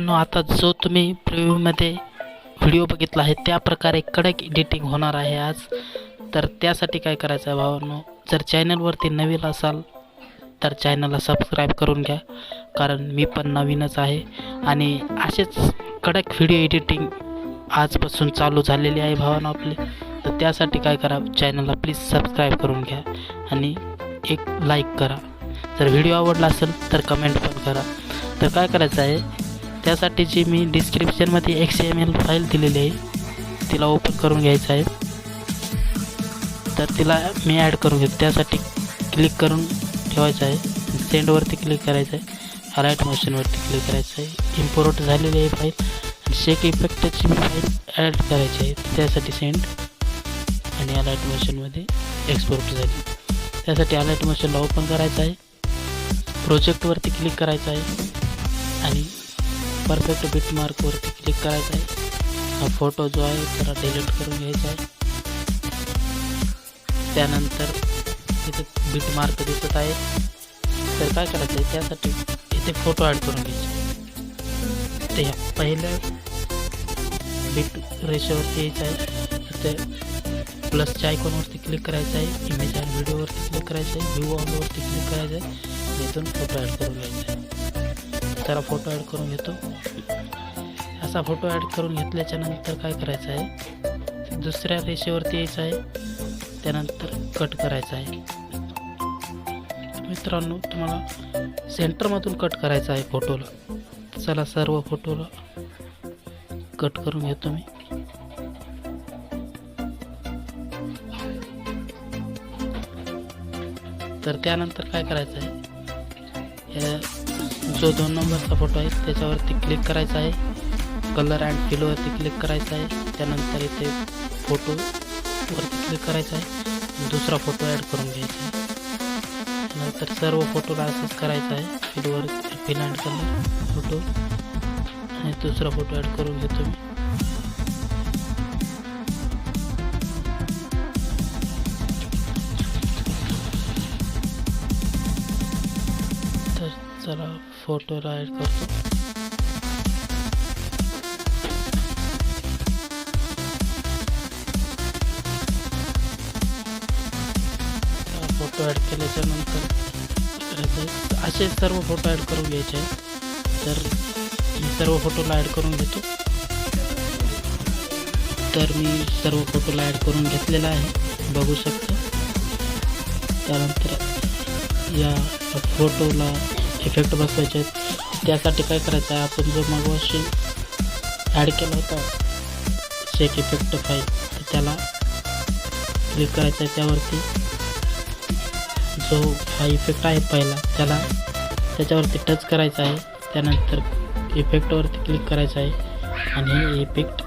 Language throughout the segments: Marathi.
भावांनो, आता जो तुम्ही प्रिव्ह्यूमध्ये व्हिडिओ बघितला आहे त्या प्रकारे कडक एडिटिंग होणार आहे आज. तर त्यासाठी काय करायचं आहे भावांनो, जर चॅनलवरती नवीन असाल तर चॅनलला सबस्क्राईब करून घ्या, कारण मी पण नवीनच आहे आणि असेच कडक व्हिडिओ एडिटिंग आजपासून चालू झालेली आहे भावांनो आपले. तर त्यासाठी काय करा, चॅनलला प्लीज सबस्क्राईब करून घ्या आणि एक लाईक करा. जर व्हिडिओ आवडला असेल तर कमेंट पण करा. तर काय करायचं आहे, त्यासाठीची मी डिस्क्रिप्शनमध्ये XML फाईल दिलेली आहे, तिला ओपन करून घ्यायचं आहे. तर तिला मी ॲड करून घेतो. त्यासाठी क्लिक करून ठेवायचं आहे, सेंडवरती क्लिक करायचं आहे, अलाइट मोशनवरती क्लिक करायचं आहे. इम्पोर्ट झालेली आहे फाईल आणि शेक इफेक्टची फाईल ॲड करायची आहे. त्यासाठी सेंड आणि अलाइट मोशनमध्ये एक्सपोर्ट झाली. त्यासाठी अलाइट मोशनला ओपन करायचं आहे, प्रोजेक्टवरती क्लिक करायचं आहे आणि परफेक्ट बिटमार्कवरती क्लिक करायचं आहे. हा फोटो जो आहे त्याला डिलीट करून घ्यायचा आहे. त्यानंतर इथे बिटमार्क दिसत आहे, तर काय करायचं आहे, त्यासाठी इथे फोटो ॲड करून घ्यायचे. ते पहिल्या बिट रेषेवरती यायचं आहे, इथे प्लसच्या आयकॉनवरती क्लिक करायचं आहे, इमेज अँड व्हिडिओवरती क्लिक करायचं आहे, व्ह्यू ऑलवरती क्लिक करायचं आहे, इथून फोटो ॲड करून घ्यायचा आहे. जरा फोटो ॲड करून घेतो. असा फोटो ॲड करून घेतल्याच्या नंतर काय करायचं आहे, दुसऱ्या रेषेवरती यायचं आहे, त्यानंतर कट करायचं आहे. मित्रांनो, तुम्हाला सेंटरमधून कट करायचं आहे फोटोला. चला सर्व फोटोला कट करून घेतो मी. तर त्यानंतर काय करायचं आहे, जो 2 नंबरचा फोटो आहे त्याच्यावरती क्लिक करायचा आहे, कलर अँड फिलवरती क्लिक करायचं आहे. त्यानंतर इथे फोटोवरती क्लिक करायचं आहे, दुसरा फोटो ॲड करून घ्यायचा आहे. नंतर सर्व फोटोला असंच करायचं आहे, फिल अँड कलर फोटो आणि दुसरा फोटो ॲड करून घेतो मी. तर चला फोटोला ॲड करतो. फोटो ॲड केल्याच्या नंतर असे सर्व फोटो ॲड करून घ्यायचे आहे. तर मी सर्व फोटोला ॲड करून घेतो. तर मी सर्व फोटोला ॲड करून घेतलेला आहे, बघू शकतो. त्यानंतर या फोटोला इफेक्ट बसवायचे आहेत. त्यासाठी काय करायचं आहे, आपण जो मागवाशी ॲड केला होता शेक इफेक्ट फाईल, तर त्याला क्लिक करायचं आहे. त्यावरती जो हा इफेक्ट आहे पहिला त्याच्यावरती टच करायचा आहे. त्यानंतर इफेक्टवरती क्लिक करायचं आहे आणि हे इफेक्ट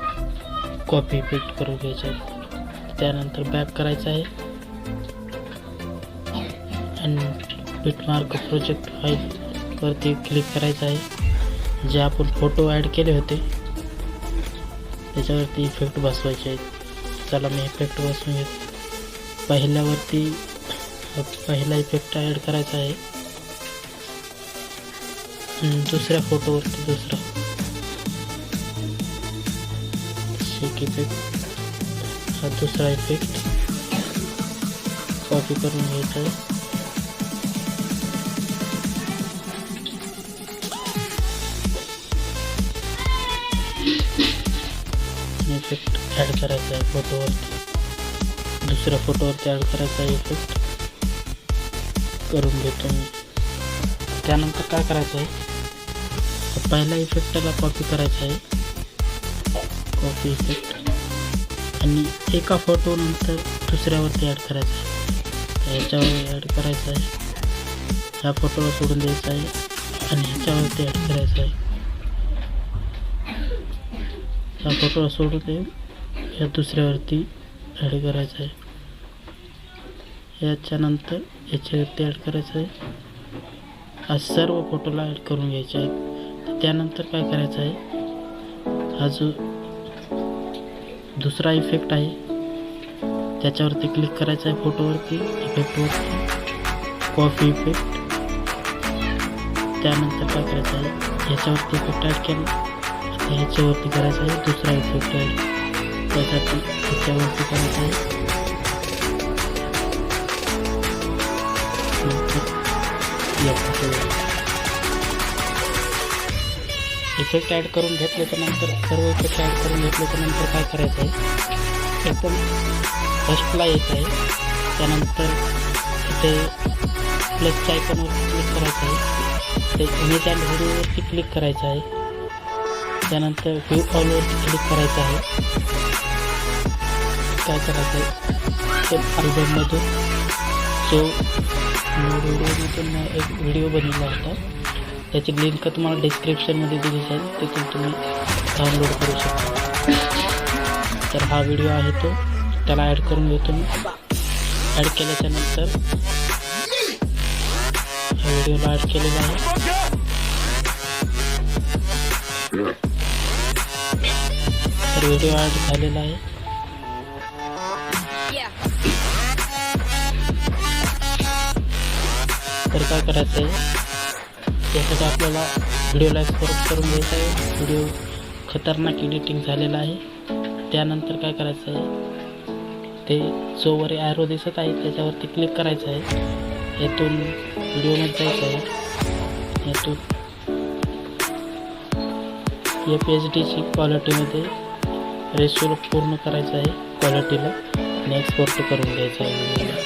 कॉपी इफेक्ट करून घ्यायचं आहे. त्यानंतर बॅक करायचं आहे आणि बिटमार्क प्रोजेक्ट फाईलवरती क्लिक करायचं आहे. जे आपण फोटो ॲड केले होते त्याच्यावरती इफेक्ट बसवायचे आहेत. चला मी इफेक्ट बसवून घेतो. पहिला इफेक्ट ॲड करायचा आहे, दुसऱ्या फोटोवरती दुसरा शेक इफेक्ट, हा दुसरा इफेक्ट कॉपी करून घ्यायचा आहे. इफेक्ट ॲड करायचा आहे फोटोवरती, दुसऱ्या फोटोवरती ॲड करायचा आहे, इफेक्ट करून घेतो मी. त्यानंतर काय करायचं आहे, पहिल्या इफेक्टला कॉपी करायचा आहे, कॉपी इफेक्ट, आणि एका फोटोनंतर दुसऱ्यावरती ॲड करायचं आहे. ह्याच्यावर ॲड करायचं आहे, ह्या फोटोला सोडून द्यायचं आहे आणि ह्याच्यावरती ॲड करायचं आहे. ह्या फोटोला सोडून देऊन ह्या दुसऱ्यावरती ॲड करायचं आहे. याच्यानंतर याच्यावरती ॲड करायचं आहे. हा सर्व फोटोला ॲड करून घ्यायचे आहेत. त्यानंतर काय करायचं आहे, हा जो दुसरा इफेक्ट आहे त्याच्यावरती क्लिक करायचं आहे, फोटोवरती इफेक्टवरती कॉपी इफेक्ट, त्यानंतर काय करायचं आहे, ह्याच्यावरती इफेक्ट ॲड केला, आता ह्याच्यावरती करायचं आहे दुसरा इफेक्ट ॲड. त्यासाठी ह्याच्यावरती करायचं आहे, इफेक्ट ॲड करून घेतल्याच्या नंतर सर्व इफेक्ट ॲड करून घेतल्याच्या नंतर काय करायचं आहे, एकदम फर्स्टला यायचं आहे. त्यानंतर इथे प्लसच्या आयकॉनवरती क्लिक करायचं आहे, ते इमेज अँड व्हिडिओवरती क्लिक करायचं आहे. त्यानंतर व्ह्यू ऑलवरती क्लिक करायचं आहे. काय करायचं आहे, ते अल्बममधून जो व्हिडिओमधून एक व्हिडिओ बनवला होता त्याची लिंक तुम्हाला डिस्क्रिप्शनमध्ये दिली जाईल, तिथून तुम्ही डाउनलोड करू शकता. तर हा व्हिडिओ आहे तो, त्याला ॲड करून घेतो मी. ॲड केल्याच्या नंतर ह्या व्हिडिओला ॲड केलेला आहे. तर व्हिडिओ ॲड झालेला आहे. तर काय करायचं आहे, यासाठी आपल्याला व्हिडिओला एक्सपोर्ट करून घ्यायचा आहे. व्हिडिओ खतरनाक एडिटिंग झालेला आहे. त्यानंतर काय करायचं आहे, ते जो वर ॲरो दिसत आहे त्याच्यावरती क्लिक करायचं आहे. यातून व्हिडिओमध्ये जायचं आहे. यातून FHDची क्वालिटीमध्ये रेशो पूर्ण करायचं आहे क्वालिटीला आणि एक्सपोर्ट करून घ्यायचं आहे व्हिडिओला.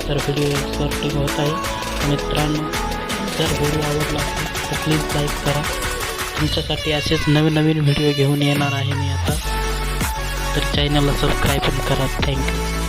तर व्हिडिओ एक्सपोर्टिंग होत आहे. मित्रांनो, जर व्हिडिओ आवडला असेल तर प्लीज लाईक करा. तुमच्यासाठी असेच नवीन नवीन व्हिडिओ घेऊन येणार आहे मी आता. तर चॅनलला सबस्क्राईब पण करा. थँक्यू.